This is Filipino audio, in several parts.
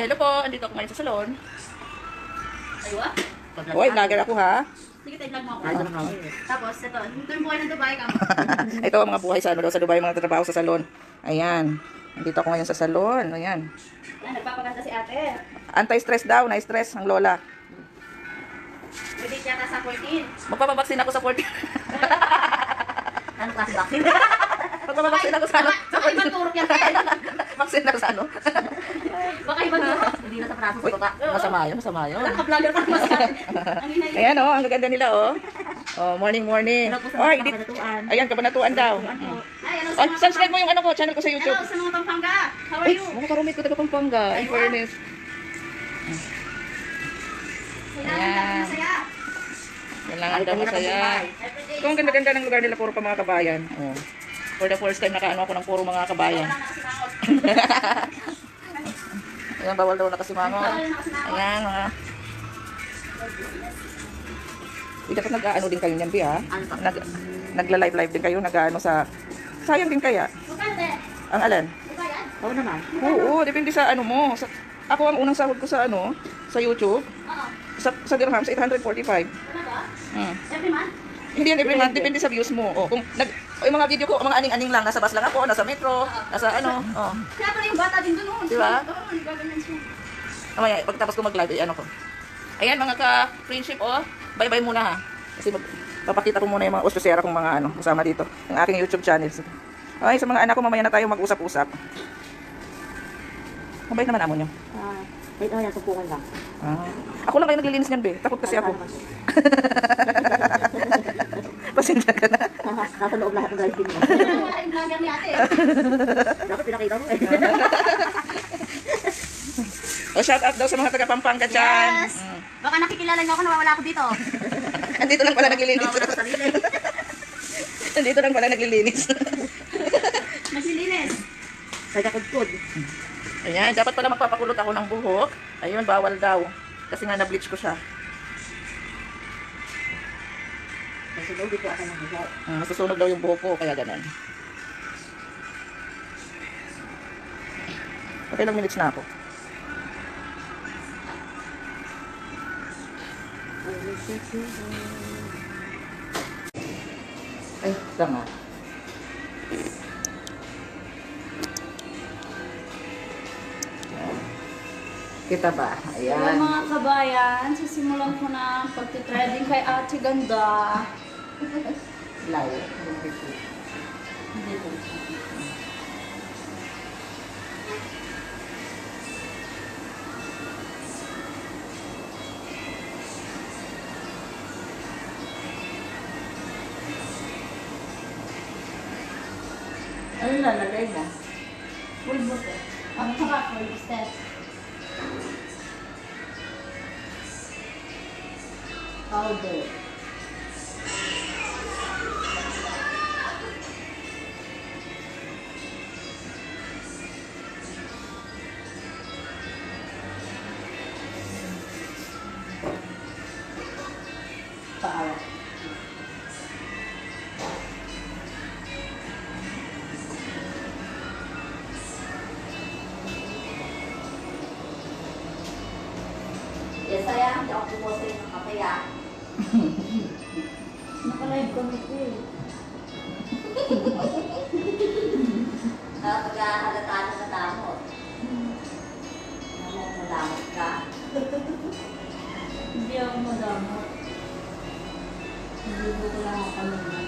Hello po, andito ako ngayon sa salon. Aywa? Hoy, vlogger ako ha. Sige tayo vlog mo ako. Tapos, ito. Ito yung buhay ng Dubai ka mo. Ito ang mga buhay sa sa Dubai, mga tatrabaho sa salon. Ayan. Andito ako ngayon sa salon. Ayan. Yan, nagpapaganda si ate. Anti-stress daw, na-stress ang lola. Pwede yata sa 14. Magpapabaksin ako sa 14. Anong klase vaccine? Magpapabaksin ako sa ano? Baka ibang turok yan. Baksin ako sa ano? Baka ibang turok. Hindi na sa praso sa baba. Masama yun, masama yun. Naka-vlogger pa naman sa atin. Ayan oh, ang gaganda nila oh. Oh, morning. Hello po sa Oh, mga edit. kabanatuan. Ayan, kabanatuan daw. Ay, ano Oh, subscribe mo yung ano ko, channel ko sa YouTube. Hello sa mga Pampanga. How are Ay, you? mga karumit ko taga Pampanga. In fairness. Kailangan masaya. Kailangan daw masaya. Ito ang ganda-ganda ng lugar nila, puro pa mga kabayan. Oh. For the first time nakaano ako ng puro mga kabayan. Ayan, bawal daw nakasimangot. Ayan, mga. Dapat nag-ano din kayo niyan, Bi, ha? Nagla-live din kayo, nag-ano sa... Sayang din kaya. Ang alin? Oo naman. Oo, depende sa ano mo. Ako ang unang sahod ko sa ano, sa YouTube. Sa dirhams, 845. Every month? Hindi yan every month, depende sa views mo. Oh, kung yung mga video ko, mga aning-aning lang, nasa bus lang ako, nasa metro, nasa ano, oh. Kaya pala yung bata din doon. Diba? Oo, nagaganyan siya. Mamaya, pagtapos ko mag-live, ano ko. Ayan, mga ka-friendship, oh. Bye-bye muna, ha. Kasi papakita ko muna yung mga ostosera kong mga ano, kasama dito. Yung aking YouTube channel. Okay, sa mga anak ko, mamaya na tayo mag-usap-usap. Mabait naman amo nyo. Wait, yan, tumpungan lang. Ako lang kayo naglilinis niyan, be. Takot kasi ako. Pasensya ka na. Nasa loob lahat ng driving mo. Wala yung vlogger ni ate. Dapat pinakita mo eh. O, shout out daw sa mga taga-Pampanga dyan. Yes. Baka nakikilala niyo ako, nawawala ako dito. Andito lang pala naglilinis. Nawawala ko sarili. Andito lang pala naglilinis. Naglilinis. Nagkakudkud. Ayan, dapat pala magpapakulot ako ng buhok. Ayun, bawal daw. Kasi nga na-bleach ko siya. Nasunog dito ako ng buhok. Masusunog daw yung buhok ko, kaya ganun. Okay, ilang minutes na ako. Ay, tama. Kita ba? Hello Ayan. mga kabayan, sisimulan ko na ang pagtitreading kay Ate Ganda. Live. Hindi po. Ano lalagay mo? Full buto. Ang saka full step. Powder. Paawa. Yes, saya. Hindi ako puposa yung kapaya. Naka-live kami ko eh. Pagkahalata na sa damot. Madamot ka. Hindi ako madamot. Hindi ko lang ako kanina.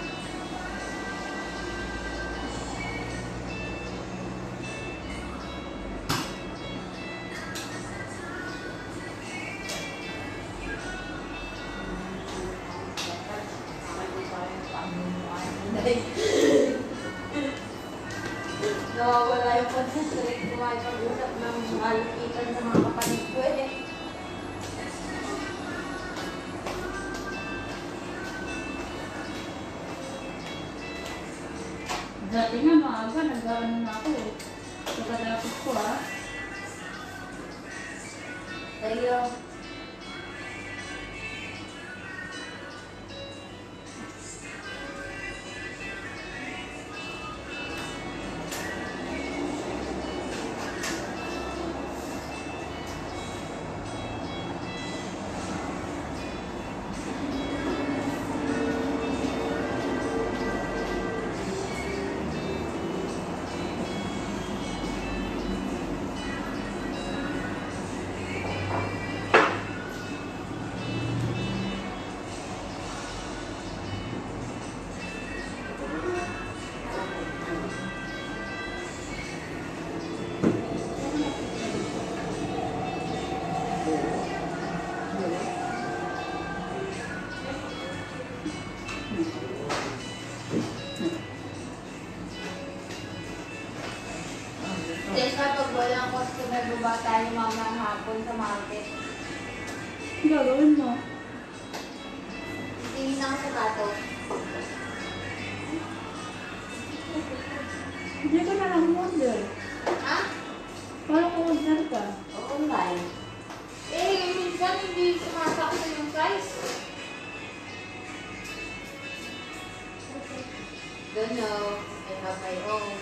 Nawawala yung concentrate ko ay pag-usap ng malupitan sa mga kapatid ko eh. Dati nga maaga, nag-ano na ako eh. Pagkatapos ko ah. Tayo. tayo mamayang hapon sa market. Gagawin mo. Tingin ako sa kato. Hindi ka na lang order. Ha? Para ko order ka. Online. Eh, minsan hindi sumasakto yung price. Don't know. I have my own.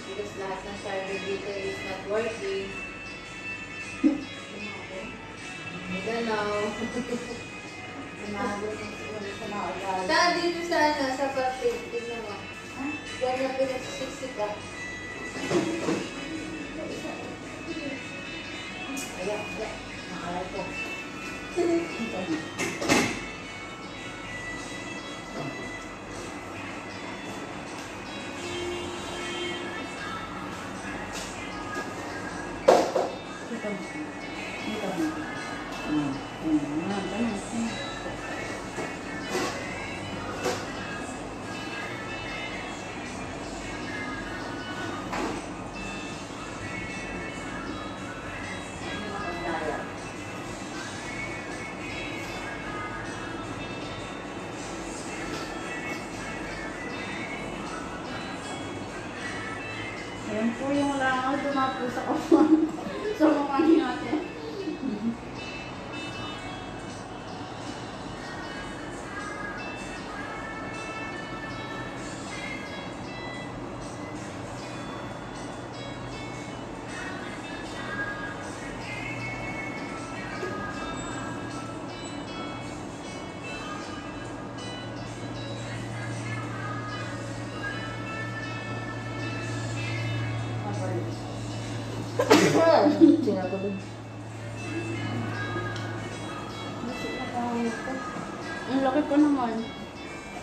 Because lahat ng charger dito is not working. I don't know. Saan dito sa ano, sa papel? Tingnan mo. Yan na pinagsiksik ka. Ayan, ayan. Nakalay ko. Kita mo. Kita mo. Ganun. Ayan po yung langaw dumapo sa kawan. Sa mukha ni ate. Sinagot. Ang laki pa naman.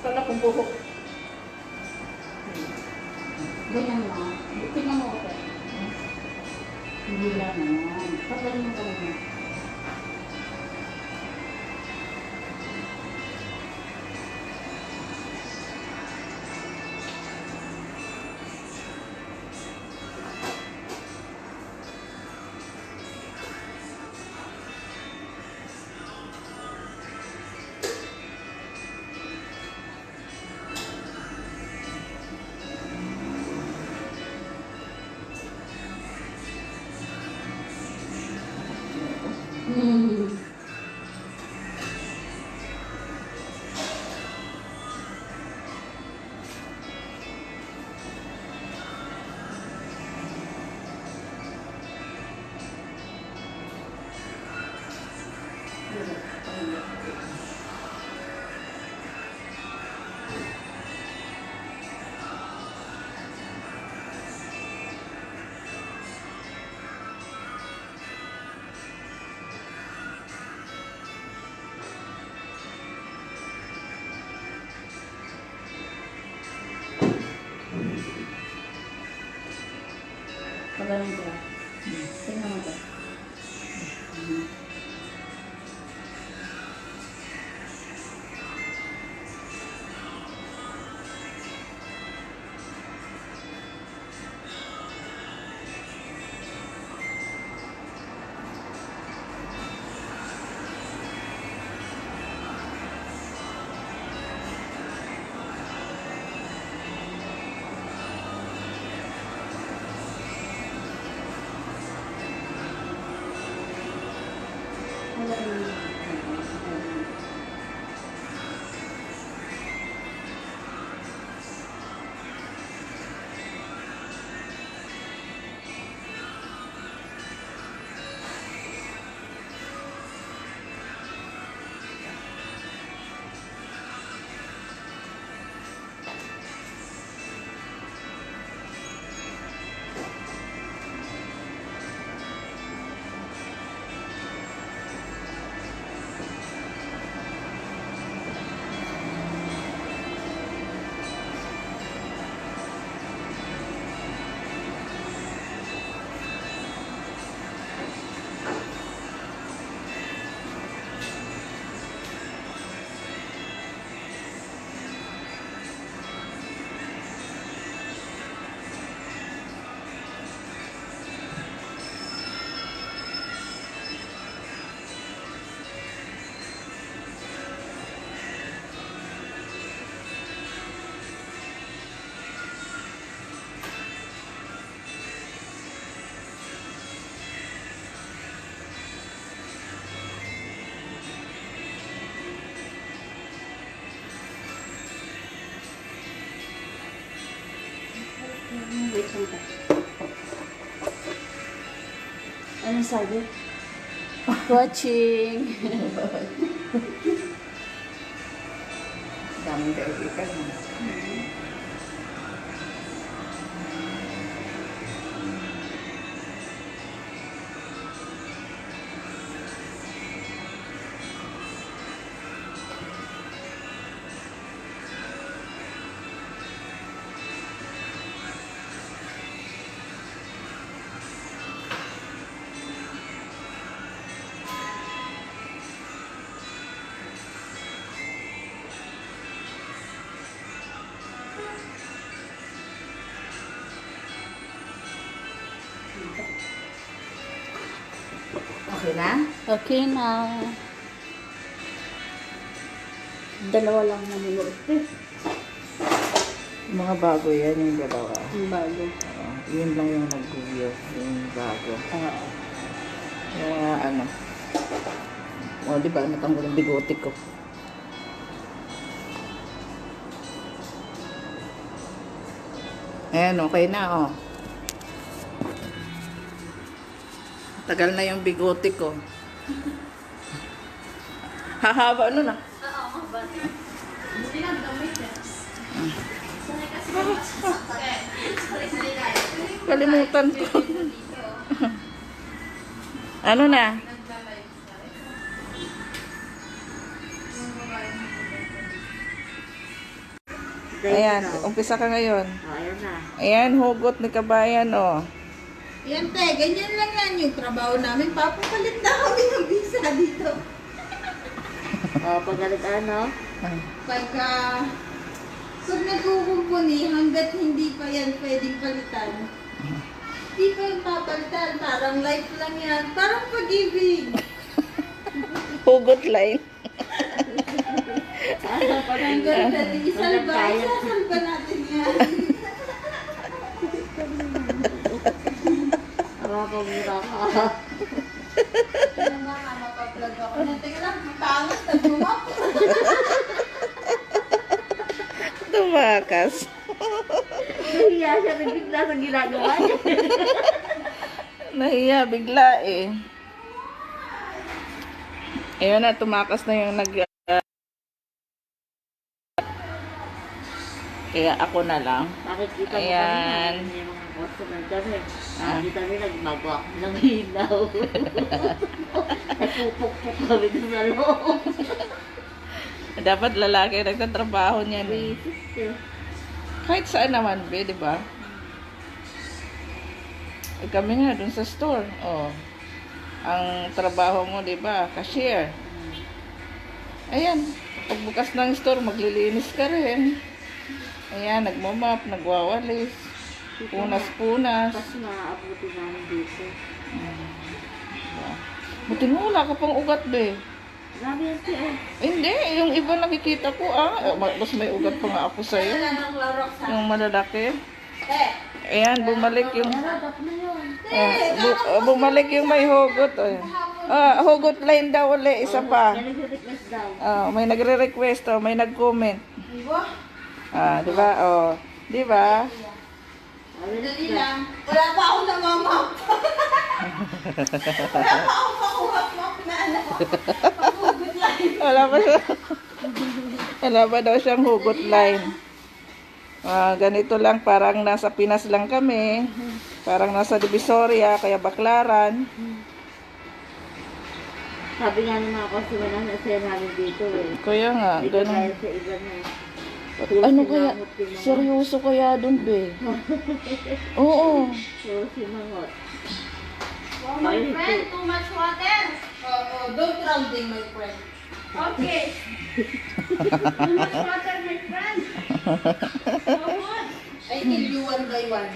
Kala kong buhok. Ganyan lang. Tingnan mo ako. Hindi lang naman. Pagaling mo talaga. Pagaling sila. Tingnan mo ito. Wait lang tayo. Anong sabi? Watching. Daming kaibigan. Okay na? Okay na. Dalawa lang nanonood eh. Mga bago yan, yung dalawa. Ang bago. Yun lang yung nag-review, yung bago. Oo. Yung mga ano. O, di ba, natanggol yung bigote ko. Ayan, okay na, oh. Tagal na yung bigote ko. Hahaba ano na. Oo, ba? Hindi na gamit eh. Sanay kasi sorry guys. Kalimutan ko. Ano na? Ayan, umpisa ka ngayon. Ayan na. Ayan, hugot ni Kabayan, oh. Yan te, ganyan lang yan yung trabaho namin. Papapalit na kami ng visa dito. Pagalit ano? Pagka, pag nagkukumpuni, hanggat hindi pa yan pwedeng palitan. Hindi pa yung papalitan, parang life lang yan. Parang pag-ibig. Hugot line. Hanggat natin isalba, isasalba natin yan. Pagmura ka. Kaya nga nga, mapaplug ako. Teka lang, mapangas, nagmumap. Tumakas. Nahiya siya bigla sa ginagawa niya. Nahiya bigla eh. Ayun na, tumakas na yung kaya ako na lang. Nakikita mo Ayan. kanina, yung mga customer kami. Nakikita kami, nagbago ako ng ilaw. Nagpupukpuk kami doon sa loob. Dapat lalaki nagtatrabaho niyan eh. Racist eh. Kahit saan naman, be, di ba? Eh, kami nga dun sa store. Oh. Ang trabaho mo, di ba? Cashier. Ayan. Pagbukas ng store, maglilinis ka rin. Ayan, nagmamap, nagwawalis. Punas-punas. Tapos maaabuti namin dito. Buti mo, wala ka pang ugat, be. Grabe yan siya eh. Hindi, yung iba nakikita ko, mas may ugat pa nga ako sa'yo. Ang larok sa... Yung malalaki. Eh, Ayan, bumalik yung... Naradap na yun. bumalik yung may hugot. Hugot line daw uli, isa pa. Yan nag-request daw. May nagre-request, may nag-comment. ibo, Di ba? Di ba? dali lang. Wala pa akong namamap. Wala pa akong makuha-map na ano. Paghugot lang. Wala pa daw siyang hugot line. Ganito lang, parang nasa Pinas lang kami. Parang nasa Divisoria, kaya Baklaran. Sabi nga ng mga customer na nasa namin dito eh. Kaya nga, Hindi ka ganun. kaya sa iba na. Ano kaya? Seryoso kaya dun, be? Oo. So, simangot. Wow, my friend, too much water. Don't drowning, my friend. Okay. Too much water, my friend. So good. I give you one by one.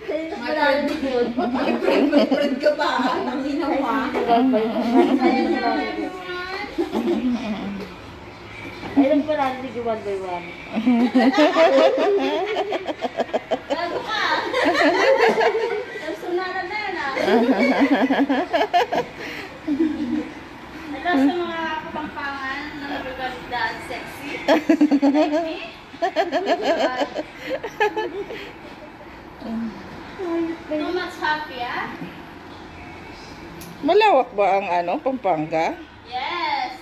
Sa'yo na pala rin yun. My friend ka ba? Ang inawa. Ayun pa lang, sige one by one. Gago ka. Personalan na yan ah. Hello sa mga kapampangan na nagaganda at sexy. Like me. Too much happy, ah? Malawak ba ang Pampanga? Yes!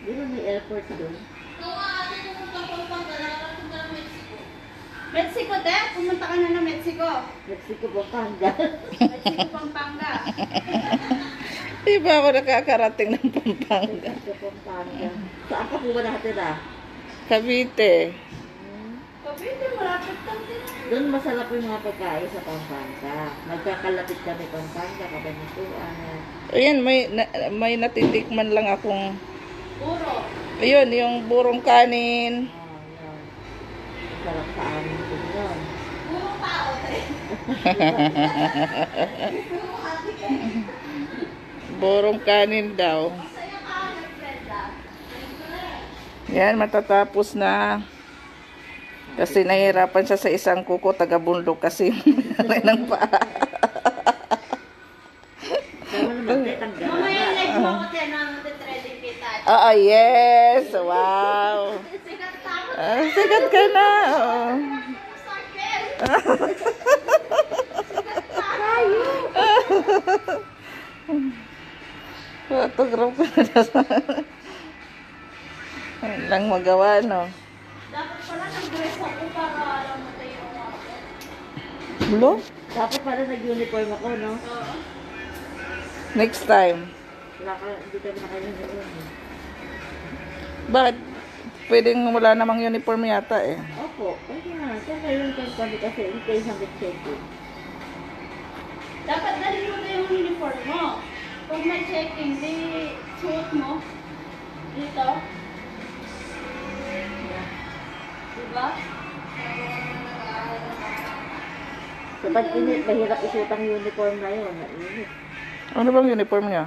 Di ba may airport doon? Kung ate pumunta ko pang galakad ng Mexico. Mexico, te? Pumunta ka na ng Mexico. Mexico, Pampanga. Mexico, Pampanga. Di ba ako nakakarating ng Pampanga? Mexico, Pampanga. Saan ka po ba nakatira? Cavite. Cavite, malapit lang din. Doon masarap yung mga pagkain sa Pampanga. Magkakalapit kami Pampanga, Kabanatuan. Ayan, may natitikman lang akong... Puro. Ayun, yung burong kanin. Yan. Masarap sa amin din yun. Puro tao, te. Puro ate, te. Burong kanin daw. Masaya ka, nag-friend, ah. Yan, matatapos na. Kasi nahihirapan siya sa isang kuko, taga-bundok kasi ng paa. Kaya naman, tanggal. Mamaya live mo ako, te, ng trending kita. Yes! Wow! Sikat tao. Sikat ka na! Oh. Sakit. Photograph ko na sa... lang magawa, no? Dapat pala nag-dress ako para alam mo tayo yung ako. Bulo? Dapat pala nag-uniform ako, no? Oo. Next time. Hindi kami naka-uniform. Bakit? Pwedeng wala namang uniform yata eh. Opo, pwede na. Kaya ngayon kami kasi in case hanggang check-in. Dapat dali mo na yung uniform mo. Pag may checking, di suot mo. Dito. Diba? So, pag init, mahirap isuot ang uniform na yun. Mainit. Ano bang uniform niya?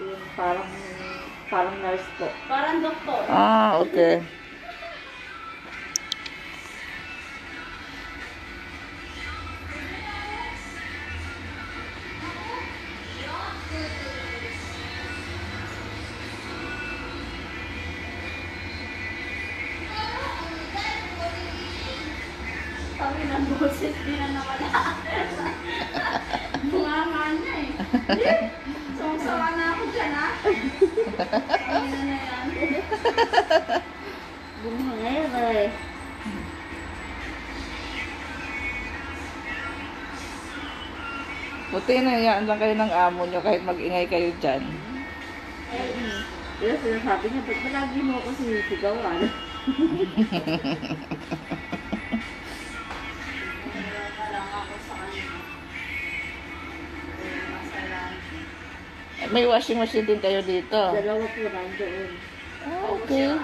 Yung parang nurse po. Parang doktor. Ah, okay. Kami ng boses, di na nawala. Bunganga niya eh. Sawang-sawa na ako dyan, ha? Kami na yan. Bunga ngayon eh. Buti na yan lang kayo ng amo nyo kahit mag-ingay kayo dyan. Kaya sinasabi niya, ba't malagi mo ako sinisigawan? Wala lang ako sa kanya. Masalan. May washing machine din kayo dito. Dalawa po nandoon. Ah, okay.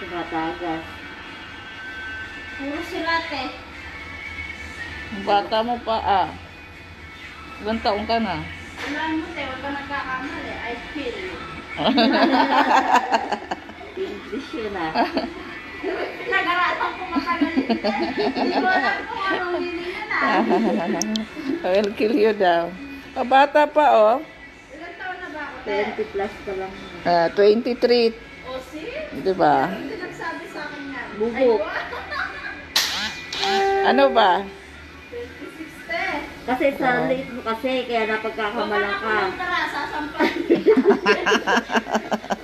Tumatagas. Puro silate. Ang bata mo pa ah. Ilang taong ka na? Wala mo, te. Huwag ka nagkakamali. I feel you. English yun ah. Nag-aratan ko matagal yun. Hindi ko alam kung anong meaning yun, ah. I'll kill you daw. Bata pa oh. Ilang taon na ba ako, te? 20 plus pa lang. 23. O, see? Diba? Hindi nagsabi sa akin yan. Bubok. Ano ba? 26, te. Kasi sa late mo kasi, kaya napagkakamalan ka. Tara, sasampan.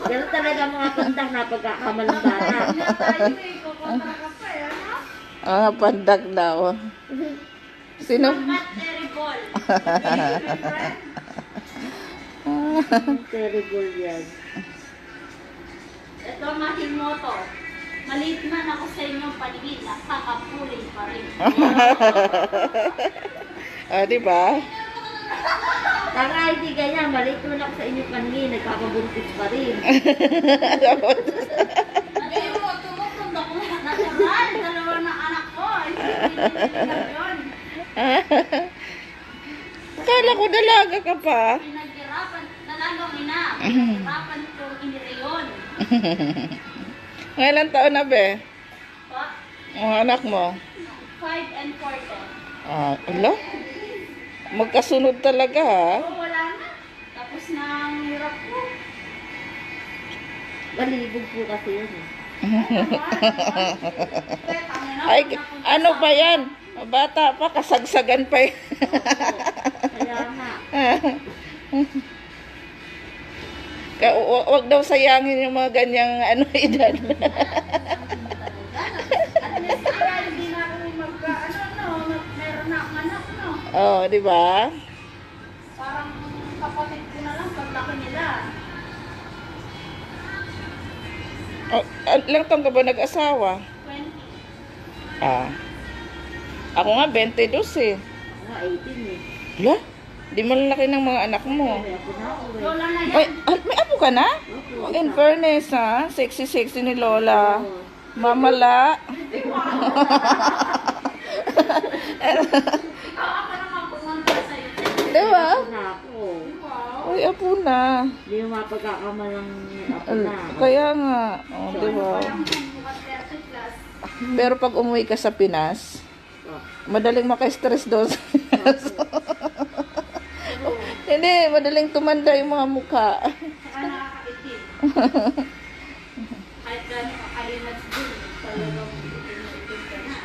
Pero talaga mga pandak napagkakamalan bata. Hindi na tayo eh. Kukontra ka pa eh, ano? Ah, pandak daw. Sino? Not terrible. Terrible yan. Ito ang aking motto. Maliit man ako sa inyong paningin, nakakapuling pa rin. Ah, diba? Tanga, hindi ganyan. Maliit mo na ako sa inyo paningin. Nagkakabuntis pa rin. Sabi mo, tumutund ako na natural. Dalawa na anak ko. Hindi yun. Kala ko dalaga ka pa. Pinaghirapan, talagang ina. Pinaghirapan kong inireyon. Ngailan taon na be? Pa, Ang anak mo? 5 and 4. Ah, ala? Magkasunod talaga ha? Oo, wala na. Tapos na ang hirap ko. Malibog po kasi yun eh. Ay, ano pa yan? Bata pa, kasagsagan pa yan. Kaya nga. Wag daw sayangin yung mga ganyang ano, edad. At least kaya hindi na ako meron na akong anak, no? Oh, di ba? Parang kapatid ko na lang paglaki nila. Oh, ilang taon ka ba nag-asawa? 20. Ah. Ako nga, 22 eh. Mga 18 eh. Hala? Di malalaki ng mga anak mo. Kaya ako na ako eh. Lola na yan. Ay, may apo ka na? Opo. In fairness, ha? Sexy-sexy ni Lola. Mamala. Ako naman pumunta sa'yo. Di ba? Ako na ako. Uy, apo na. Hindi mo mapagkakamalang ako na. Kaya nga. Oh, di ba? Bukas 30 plus. Pero pag umuwi ka sa Pinas, madaling maka-stress doon. Hindi, madaling tumanda yung mga mukha. Saka nakakaitim. Kahit gano'n kakalimad din, talagang itim ka na.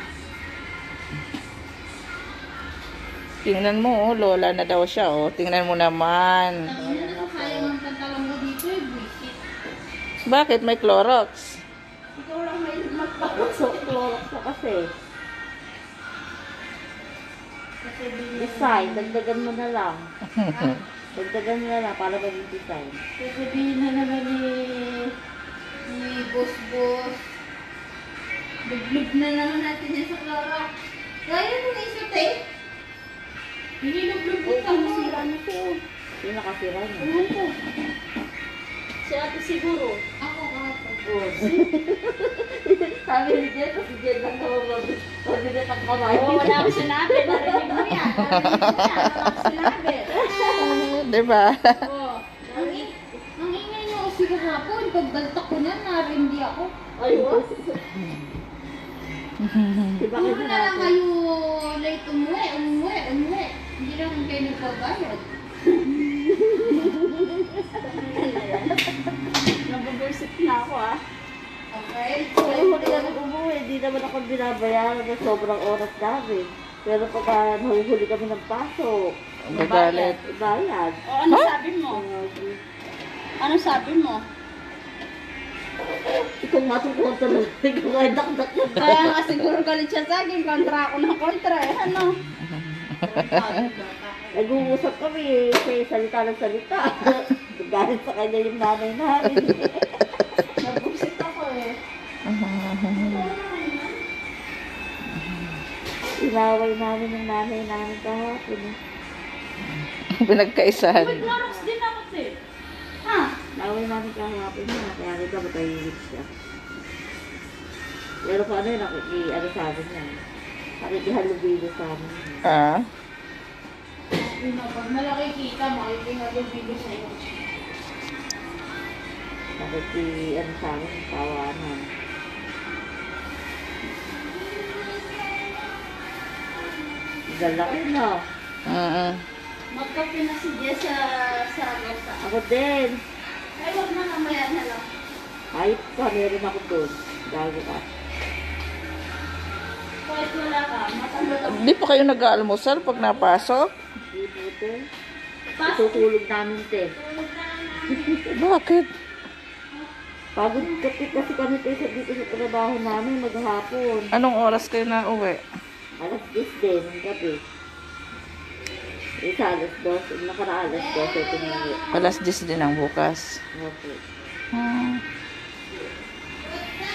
Tingnan mo, oh, Lola na daw siya, oh. Tingnan mo naman. Ang ina na sayang ang pantalon mo dito eh, buisit. Bakit may Clorox? Ikaw lang may So, Clorox na kasi. Kasi Design, dagdagan mo na lang. Dagdagan mo na lang para maging design. Sasabihin na naman ni boss. Dublog na naman natin yan sa Clorox. Kaya nung isa tayo. Hinilublog ko Uy, ka mo. nasira na siya. Yung nakasira niya. Ewan ko. si ate siguro. Ako kahapon. Oh. Sabi ni Jen, kasi Jen lang naman mabigat ang kamay. Oo, wala akong sinabi. Narinig mo yan. Wala akong sinabi. Diba? Oo. Ang ingay niyo kasi kahapon. Pagbaltak ko niyan, narindi ako. Ayun. Diba Puro kasi na lang natin? kayo late umuwi. Hindi naman kayo nagpabayad. Nabubusit na ako ah. Okay? Ay, huli ka nag-umuwi. Hindi naman ako binabayaran ng sobrang oras namin. Pero pagka nahuhuli kami ng pasok, Magalit. ibayad. O ano sabi mo? Ano sabi mo? Ikaw nga itong kontra lang. Ikaw nga dakdak yung Kaya nga siguro galit siya sa akin. Kontra ako ng kontra eh. Ano? Nag-uusap kami eh. Kasi salita ng salita. Galit sa kanya yung nanay namin. Nabubusit ako eh. Inaway namin yung nanay namin kahapon. eh. Pinagkaisahan. May Clorox din ako eh. Ha? Inaway namin kahapon na. Kaya kita matahimik siya. Pero kung ano yun, ano sa amin yan. Nakikihalubilo sa amin. Ah? Pag malaki kita, makikingalubilo sa'yo. Ano sa amin, tawanan. Galaki na. Magkape na si Jess sa gasa. Ako din. Ay, wag na namaya na lang. Kahit pa, meron ako doon. Gago ka. Kahit wala ka, matanda lang. Di pa kayo nag-aalmusal pag napasok? Hindi buto. Pasok. Tutulog namin, te. Tulog na lang namin. Bakit? Pagod kasi kami tayo dito sa trabaho namin maghapon. Anong oras kayo na uwi? Alas 10 din, ng gabi. Isa alas 12, nakaraan alas 12 tumuli. Alas 10 din ang bukas. Okay.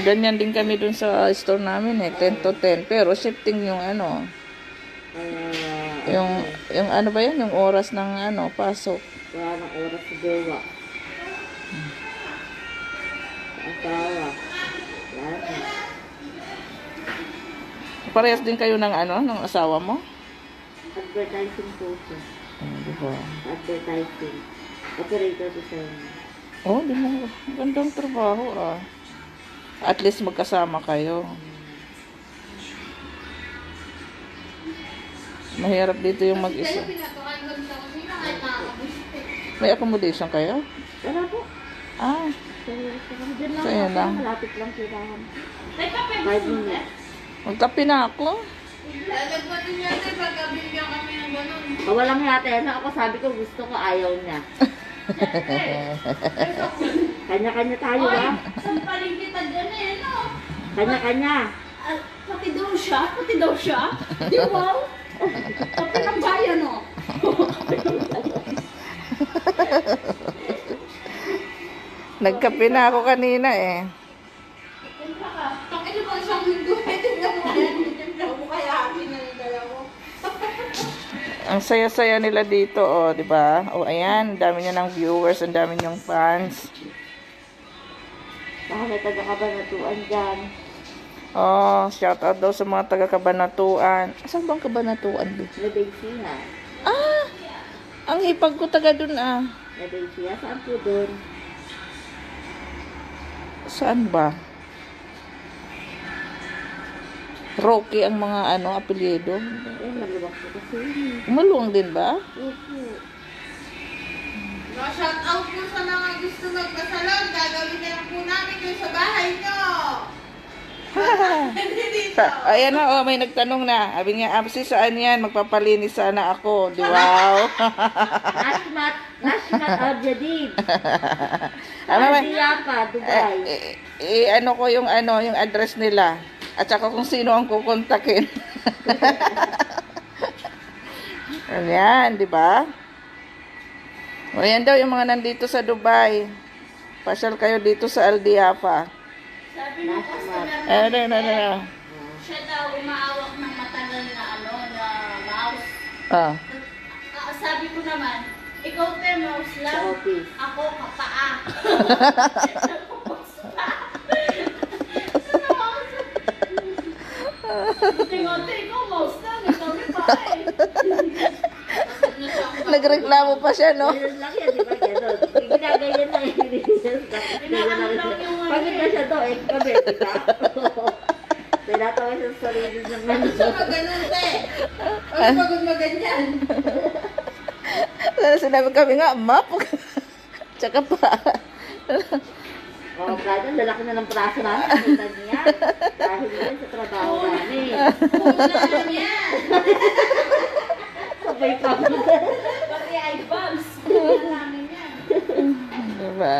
Ganyan din kami dun sa store namin eh, 10 to 10. Pero shifting yung ano, yung ano ba yan, yung oras ng ano, pasok. Wala ng oras sa jowa. Sa asawa. Wala na. Parehas din kayo ng ano, ng asawa mo? Advertising po siya. Diba? Advertising. Operator design. Oh, di mo, gandang trabaho ah. At least magkasama kayo. Mahirap dito yung Kaya mag-isa. pinatukan kami sa kusina kahit nakakabusite. May accommodation kayo? Wala po. Ah, Diyan lang So, yun ako, lang. malapit lang tirahan. May kape 5 minutes. magkape na ako. Lalagpatin niya ate pagka bigyan kami ng ganun. Walang yate na ako, sabi ko gusto ko, ayaw niya. Kanya-kanya tayo ba? Sampaling kita dyan eh, no? Kanya-kanya. Ah, pati daw siya? Pati daw siya? Di wow? Pati ng bayan, no? Nagkape na ako kanina eh. Ang ino ba siyang linggo? Tingnan mo yan. Tingnan mo kaya akin na yung dalawa. Ang saya-saya nila dito, oh, di ba? Oh, ayan, ang dami niya ng viewers, ang dami niyang fans. Baka may taga-kabanatuan dyan. Oh, shout out daw sa mga taga-Kabanatuan. Saan bang Kabanatuan? Lebensiha. Ah, ang hipag ko taga dun ah. Lebensiha, saan po doon? Saan ba? Rocky ang mga ano, apelyido. Eh, maluwag po kasi. Maluwang din ba? Opo. Shout out po sa mga gusto magpasalon. Gagawin na lang po namin yung sa bahay nyo. Hindi dito. Ayan na, oh, may nagtanong na. Sabi niya, Apsi, saan yan? Magpapalinis sana ako. Di wow. Nashmat Al-Jadid. Ano ba? Yapa, Dubai. Ano ko yung ano, yung address nila. At saka kung sino ang kukontakin. Ayan, di ba? O yan daw yung mga nandito sa Dubai. Pasyal kayo dito sa Al Diafa. Sabi ng customer, Ano. siya daw umaawak ng matagal na ano, na mouse. Ah. Sabi ko naman, ikaw te mouse Sa lang, office. ako kapaa. Tingote, ikaw mouse lang, ikaw rin pa eh. Nagreklamo pa siya, no? Ganyan lang yan, di ba? Ganon. Ginagayan na yun. Pagod na siya to, eh, kami, di ba? Tinatawa siya sa sarili ng Ano siya maganon, te? Ano pagod maganyan? Sinabi kami nga, map. Tsaka pa. Oh, brother, lalaki na ng praso namin. Kita niya. Dahil yan sa trabaho namin. Punan yan. Sabay pa. Pati ay bombs. Namin yan. Diba?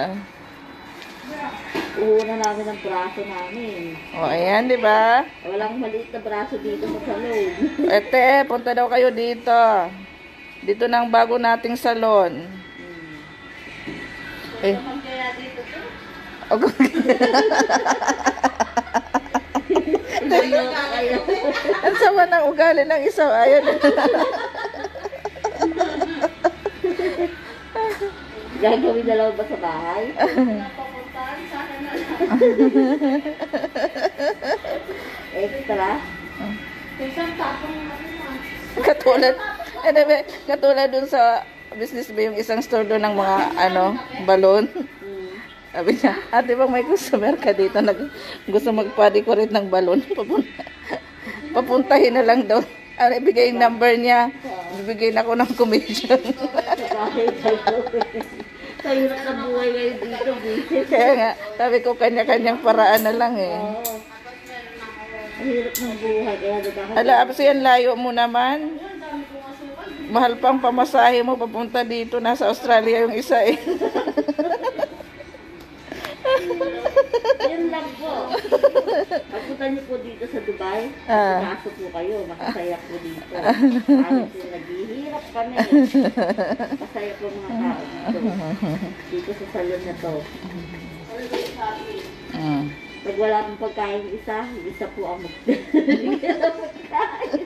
Uuna namin ang braso namin. O, ayan, diba? Walang maliit na braso dito sa salon. Ete, punta daw kayo dito. Dito na ang bago nating salon. Eh. Naman kaya dito to. Ang sama ng ugali ng isa. Ayun. Gagawin na lang ba sa bahay? Napapuntahan sa akin na lang. Extra? Isang tapong naman. Katulad dun sa business ba yung isang store doon ng mga ano, balon. Sabi niya, ate bang may customer ka dito gusto magpa-decorate ng balon? Papuntahin na lang daw. Ano, ibigay yung number niya. Bibigay na ako ng commission. Sa bahay kayo. Sa hirap na buhay ngayon dito, business. Kaya nga, sabi ko kanya-kanyang paraan na lang eh. Oo. Ang hirap ng buhay, kaya nagkakaroon. Ala, apos yan, layo mo naman. Mahal pang pamasahe mo papunta dito. Nasa Australia yung isa eh. Yun lang po. Pagpunta niyo po dito sa Dubai, Ah. kaso po kayo, makasaya po dito. Kahit po naghihirap kami. Masaya po mga tao dito. Dito sa salon na to. Mm. Pag wala pong pagkain isa, yung isa po ang magbigyan ng pagkain.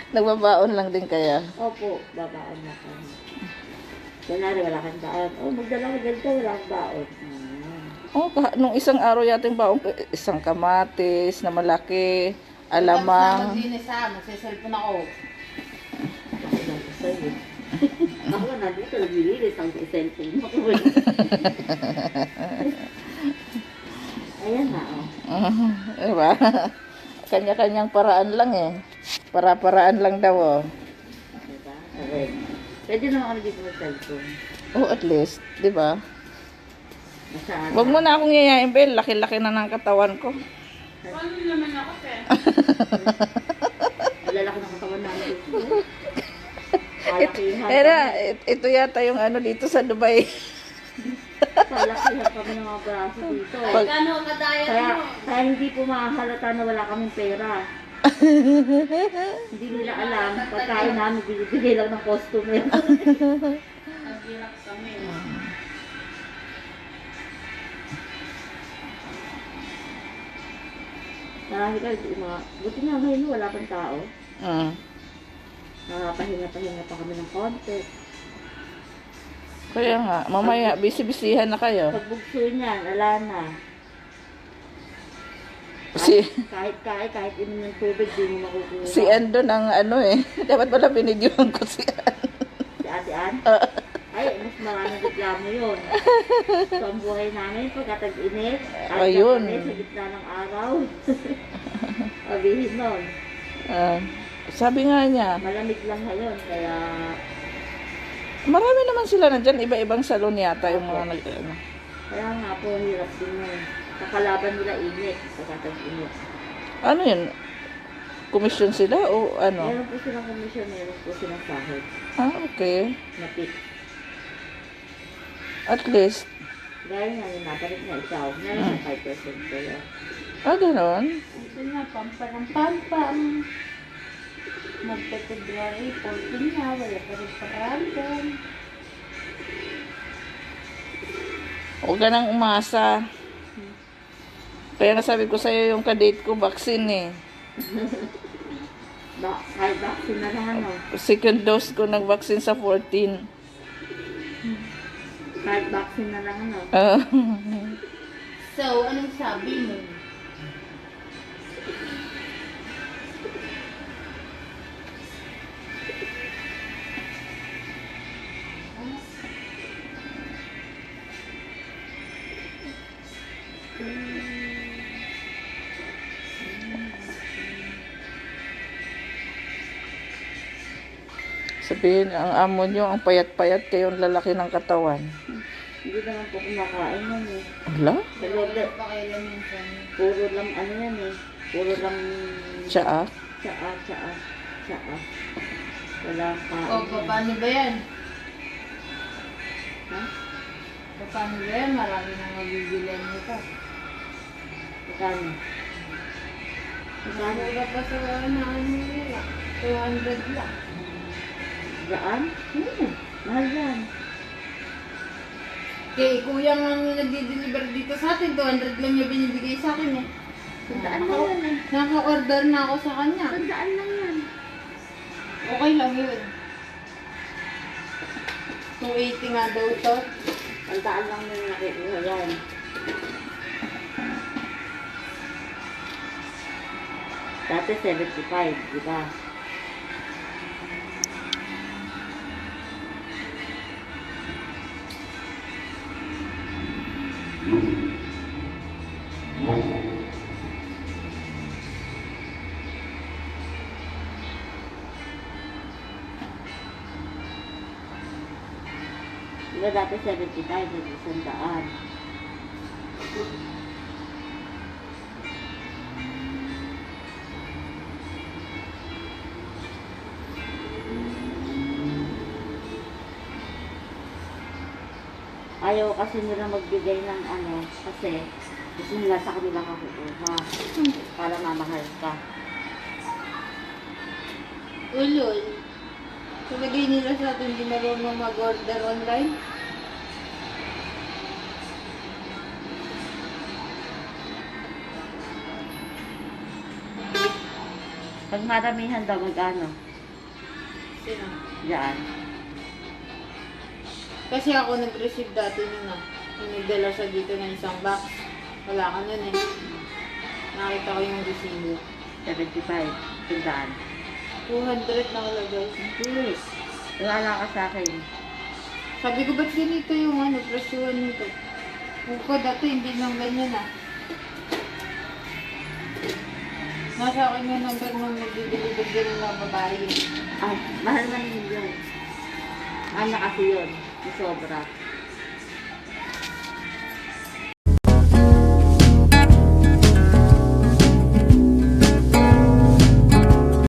Nagbabaon lang din kaya. Opo, babaan na kami. Kunwari, wala kang baon. Oh, magdala ka ganito, wala kang baon. Oh, nung isang araw yata yung baong isang kamatis na malaki, alamang. Maglinis ha, magsiselfon ako. Ako lang ko sa'yo. Ako na dito, naglilinis ang cellphone mo. Ayan na, oh. Diba? Kanya-kanyang paraan lang eh. Para-paraan lang daw oh. Diba? Okay. Pwede naman kami dito mag-cellphone. Oh, at least, 'di ba? Masyado. Huwag mo na akong yayain, Bel. Laki-laki na ng katawan ko. Paano naman ako, te? Malalaki ng katawan namin. Palakihan Ito yata yung ano dito sa Dubai. Palakihan kami ng mga braso dito. Kano ang kadayat Kaya, mo? kaya hindi po makahalata na wala kaming pera. Hindi nila alam. Pagkain namin, binibigay lang ng customer. Naghirap kami. Marami ka, buti nga ngayon wala pang tao. Mm. Nakakapahinga-pahinga pa kami ng konti. Kaya nga, mamaya, busy-busyhan na kayo. Pag bugso niyan, ala na. Si, Kahit inom ng tubig, di mo makukuha. si Ando ng ano eh. Dapat pala binidyohan ko si Ando. Si Ate Ann? Ay, mas maraming reklamo yun. So, ang buhay namin, pagkatag-init, Ayun. kami sa gitna ng araw. Sabihin nun, Sabi nga niya, malamig lang ngayon, kaya marami naman sila nandyan. Iba-ibang salon yata yung mga nag... Ano. kaya nga po, hirap din yun. Kakalaban nila init, pagkatag-init. Ano yun? Komisyon sila o ano? Meron po silang komisyon, meron po silang sahod. Okay. Na tip. At least. Gaya nga yung nabalik na ikaw, meron sa 5% kayo. Ganon. Ito na, pampam. Magpe-February 14 na, wala pa rin parandom. Huwag ka nang umasa. Kaya nasabi ko sa'yo yung kadate ko, vaccine eh. Kahit vaccine na lang ano. Second dose ko ng vaccine sa 14. Kahit vaccine na lang ano. So, anong sabi mo? Sabihin, ang amo nyo, ang payat-payat, kayo ang lalaki ng katawan. Hindi naman po kumakain yan eh. Ala? Sa loob na, Pa kayo lang minsan. puro lang ano yan eh. Puro lang Siya tsaa. Wala kain. O, paano ba yan? Ha? Paano ba yan? Marami nang mabibilan nito. Magkano? Magkano? Mura pa sa ano nila. 200 lang. Daan? Mahal yan. Kay kuya nga ang nagdi-deliver dito sa atin, 200 lang yung binibigay sa akin eh. Daan lang yan eh. Naka-order na ako sa kanya. Daan lang yan. Okay lang yun. 280 nga daw ito. Daan lang yung nakikuha yan. Dati 75, di ba? Diba dati 75, isang daan. Ayaw kasi nila magbigay ng ano, kasi gusto nila sa kanila kakukuha para mamahal ka. Ulol. Talagay nila sa atin, hindi marunong mag-order online. Pag maramihan daw, magkano? Sino? Diyan. Kasi ako nag-receive dati nun ah. Yung nagdala siya dito ng isang box. Wala ka nun eh. Nakita ko yung resibo. 75. Tandaan. 200 nakalagay. Please. Wala ka sa akin. Sabi ko, ba't ganito yung ano, presyuhan nito? Buko dati, hindi nang ganyan ah. Nasa akin yung number nung nag-deliver din ng babae. Ay, mahal man yun. Mahal na kasi yun. Yung sobra.